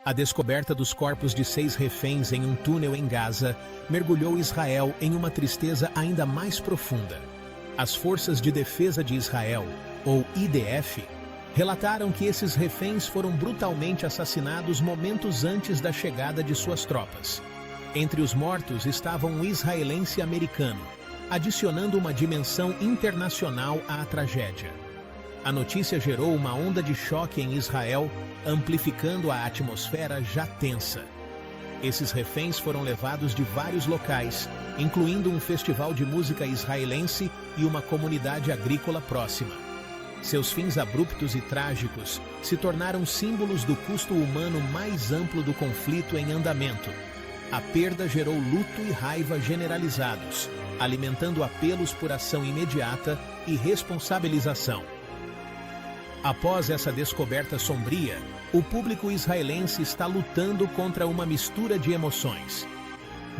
A descoberta dos corpos de 6 reféns em um túnel em Gaza mergulhou Israel em uma tristeza ainda mais profunda. As Forças de Defesa de Israel, ou IDF, relataram que esses reféns foram brutalmente assassinados momentos antes da chegada de suas tropas. Entre os mortos estava um israelense americano, adicionando uma dimensão internacional à tragédia. A notícia gerou uma onda de choque em Israel, amplificando a atmosfera já tensa. Esses reféns foram levados de vários locais, incluindo um festival de música israelense e uma comunidade agrícola próxima. Seus fins abruptos e trágicos se tornaram símbolos do custo humano mais amplo do conflito em andamento. A perda gerou luto e raiva generalizados, alimentando apelos por ação imediata e responsabilização. Após essa descoberta sombria, o público israelense está lutando contra uma mistura de emoções.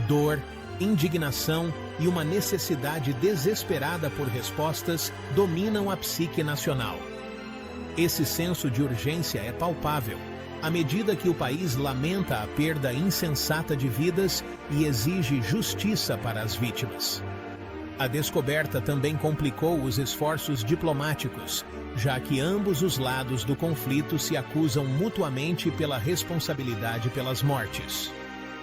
Dor, indignação e uma necessidade desesperada por respostas dominam a psique nacional. Esse senso de urgência é palpável, à medida que o país lamenta a perda insensata de vidas e exige justiça para as vítimas. A descoberta também complicou os esforços diplomáticos, já que ambos os lados do conflito se acusam mutuamente pela responsabilidade pelas mortes.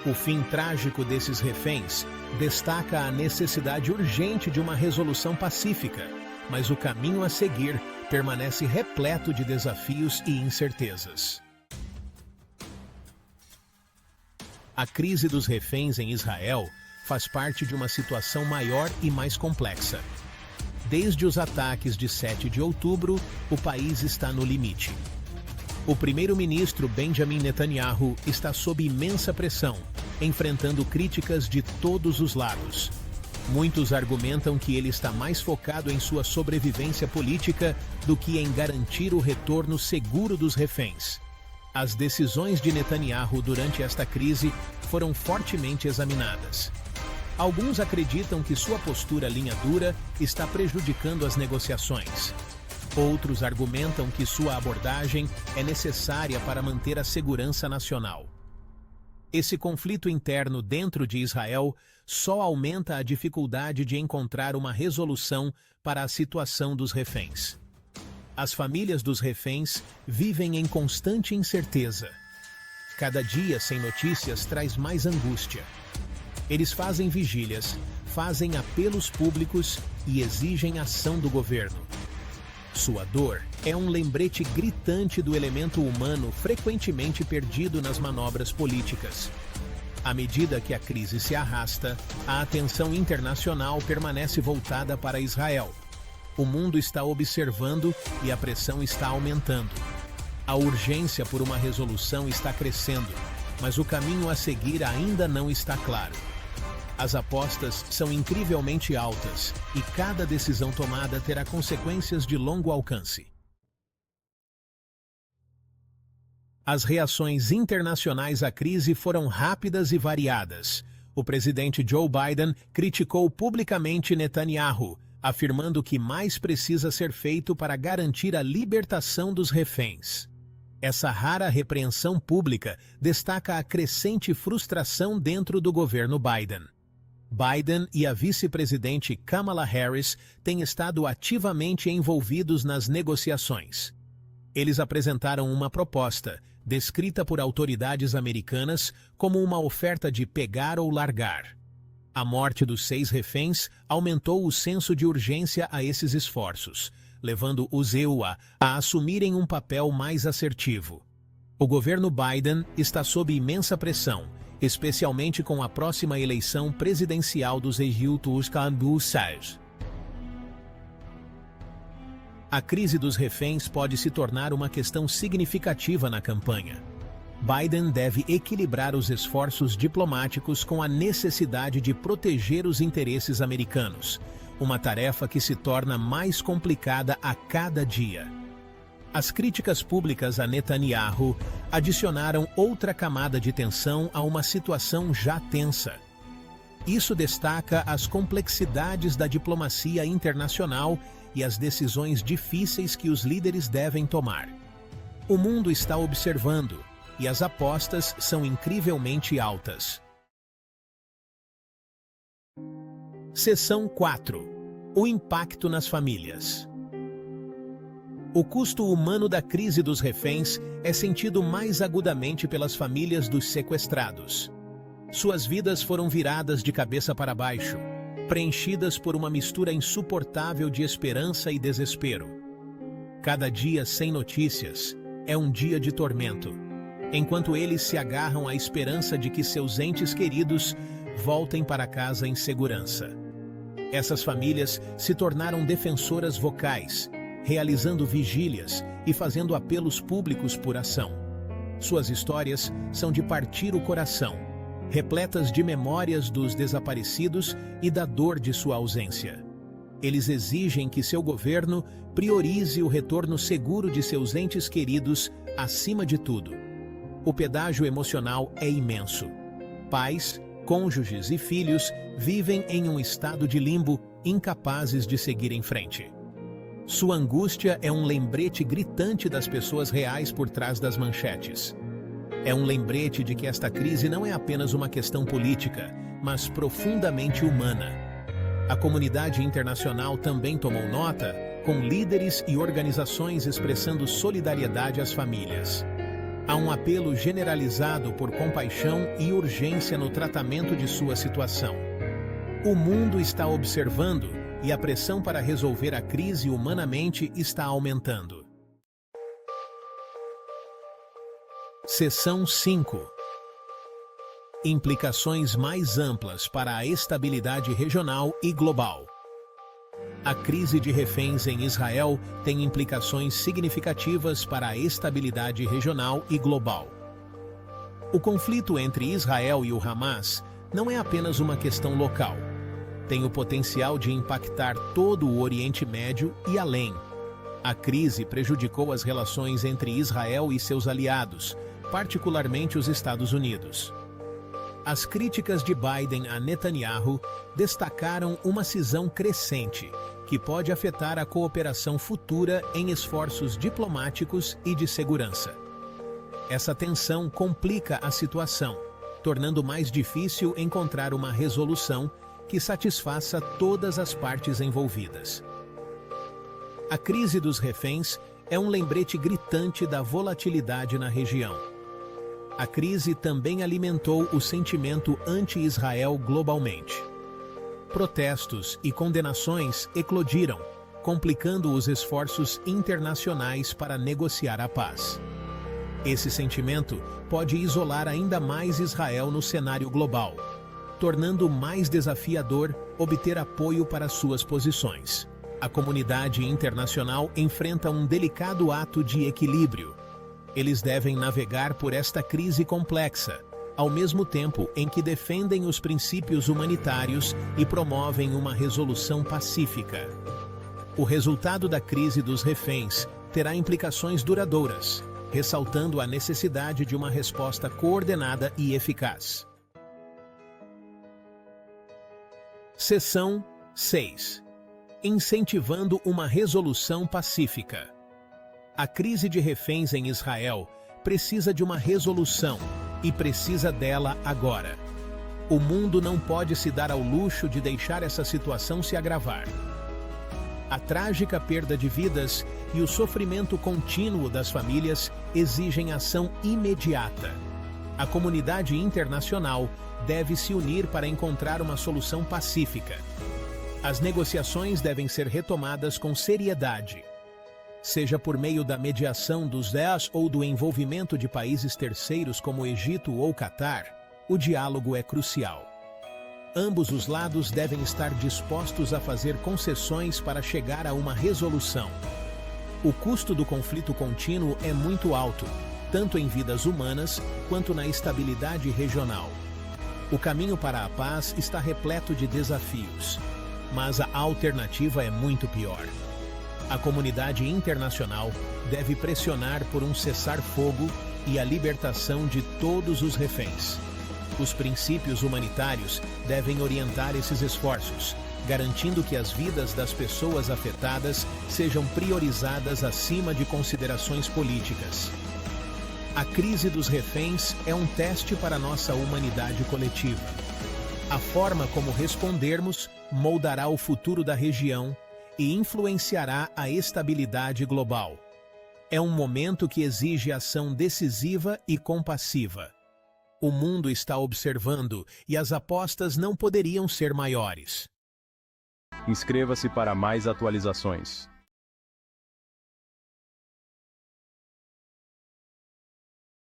O fim trágico desses reféns destaca a necessidade urgente de uma resolução pacífica, mas o caminho a seguir permanece repleto de desafios e incertezas. A crise dos reféns em Israel faz parte de uma situação maior e mais complexa. Desde os ataques de 7 de outubro, o país está no limite. O primeiro-ministro Benjamin Netanyahu está sob imensa pressão, enfrentando críticas de todos os lados. Muitos argumentam que ele está mais focado em sua sobrevivência política do que em garantir o retorno seguro dos reféns. As decisões de Netanyahu durante esta crise foram fortemente examinadas. Alguns acreditam que sua postura linha dura está prejudicando as negociações. Outros argumentam que sua abordagem é necessária para manter a segurança nacional. Esse conflito interno dentro de Israel só aumenta a dificuldade de encontrar uma resolução para a situação dos reféns. As famílias dos reféns vivem em constante incerteza. Cada dia sem notícias traz mais angústia. Eles fazem vigílias, fazem apelos públicos e exigem ação do governo. Sua dor é um lembrete gritante do elemento humano frequentemente perdido nas manobras políticas. À medida que a crise se arrasta, a atenção internacional permanece voltada para Israel. O mundo está observando e a pressão está aumentando. A urgência por uma resolução está crescendo, mas o caminho a seguir ainda não está claro. As apostas são incrivelmente altas e cada decisão tomada terá consequências de longo alcance. As reações internacionais à crise foram rápidas e variadas. O presidente Joe Biden criticou publicamente Netanyahu, afirmando que mais precisa ser feito para garantir a libertação dos reféns. Essa rara repreensão pública destaca a crescente frustração dentro do governo Biden. Biden e a vice-presidente Kamala Harris têm estado ativamente envolvidos nas negociações. Eles apresentaram uma proposta, descrita por autoridades americanas como uma oferta de pegar ou largar. A morte dos 6 reféns aumentou o senso de urgência a esses esforços, levando os EUA a assumirem um papel mais assertivo. O governo Biden está sob imensa pressão, especialmente com a próxima eleição presidencial dos Estados Unidos. A crise dos reféns pode se tornar uma questão significativa na campanha. Biden deve equilibrar os esforços diplomáticos com a necessidade de proteger os interesses americanos, uma tarefa que se torna mais complicada a cada dia. As críticas públicas a Netanyahu adicionaram outra camada de tensão a uma situação já tensa. Isso destaca as complexidades da diplomacia internacional e as decisões difíceis que os líderes devem tomar. O mundo está observando, e as apostas são incrivelmente altas. Seção 4. O impacto nas famílias. O custo humano da crise dos reféns é sentido mais agudamente pelas famílias dos sequestrados. Suas vidas foram viradas de cabeça para baixo, preenchidas por uma mistura insuportável de esperança e desespero. Cada dia sem notícias é um dia de tormento, enquanto eles se agarram à esperança de que seus entes queridos voltem para casa em segurança. Essas famílias se tornaram defensoras vocais, realizando vigílias e fazendo apelos públicos por ação. Suas histórias são de partir o coração, repletas de memórias dos desaparecidos e da dor de sua ausência. Eles exigem que seu governo priorize o retorno seguro de seus entes queridos acima de tudo. O pedágio emocional é imenso. Pais, cônjuges e filhos vivem em um estado de limbo, incapazes de seguir em frente. Sua angústia é um lembrete gritante das pessoas reais por trás das manchetes. É um lembrete de que esta crise não é apenas uma questão política, mas profundamente humana. A comunidade internacional também tomou nota, com líderes e organizações expressando solidariedade às famílias. Há um apelo generalizado por compaixão e urgência no tratamento de sua situação. O mundo está observando e a pressão para resolver a crise humanamente está aumentando. Seção 5. Implicações mais amplas para a estabilidade regional e global. A crise de reféns em Israel tem implicações significativas para a estabilidade regional e global. O conflito entre Israel e o Hamas não é apenas uma questão local. Tem o potencial de impactar todo o Oriente Médio e além. A crise prejudicou as relações entre Israel e seus aliados, particularmente os Estados Unidos. As críticas de Biden a Netanyahu destacaram uma cisão crescente, que pode afetar a cooperação futura em esforços diplomáticos e de segurança. Essa tensão complica a situação, tornando mais difícil encontrar uma resolução que satisfaça todas as partes envolvidas. A crise dos reféns é um lembrete gritante da volatilidade na região. A crise também alimentou o sentimento anti-Israel globalmente. Protestos e condenações eclodiram, complicando os esforços internacionais para negociar a paz. Esse sentimento pode isolar ainda mais Israel no cenário global, tornando mais desafiador obter apoio para suas posições. A comunidade internacional enfrenta um delicado ato de equilíbrio. Eles devem navegar por esta crise complexa, ao mesmo tempo em que defendem os princípios humanitários e promovem uma resolução pacífica. O resultado da crise dos reféns terá implicações duradouras, ressaltando a necessidade de uma resposta coordenada e eficaz. Seção 6. Incentivando uma resolução pacífica. A crise de reféns em Israel precisa de uma resolução e precisa dela agora. O mundo não pode se dar ao luxo de deixar essa situação se agravar. A trágica perda de vidas e o sofrimento contínuo das famílias exigem ação imediata. A comunidade internacional deve se unir para encontrar uma solução pacífica. As negociações devem ser retomadas com seriedade. Seja por meio da mediação dos 10 ou do envolvimento de países terceiros como Egito ou Catar, o diálogo é crucial. Ambos os lados devem estar dispostos a fazer concessões para chegar a uma resolução. O custo do conflito contínuo é muito alto, tanto em vidas humanas quanto na estabilidade regional. O caminho para a paz está repleto de desafios, mas a alternativa é muito pior. A comunidade internacional deve pressionar por um cessar-fogo e a libertação de todos os reféns. Os princípios humanitários devem orientar esses esforços, garantindo que as vidas das pessoas afetadas sejam priorizadas acima de considerações políticas. A crise dos reféns é um teste para nossa humanidade coletiva. A forma como respondermos moldará o futuro da região e influenciará a estabilidade global. É um momento que exige ação decisiva e compassiva. O mundo está observando e as apostas não poderiam ser maiores. Inscreva-se para mais atualizações.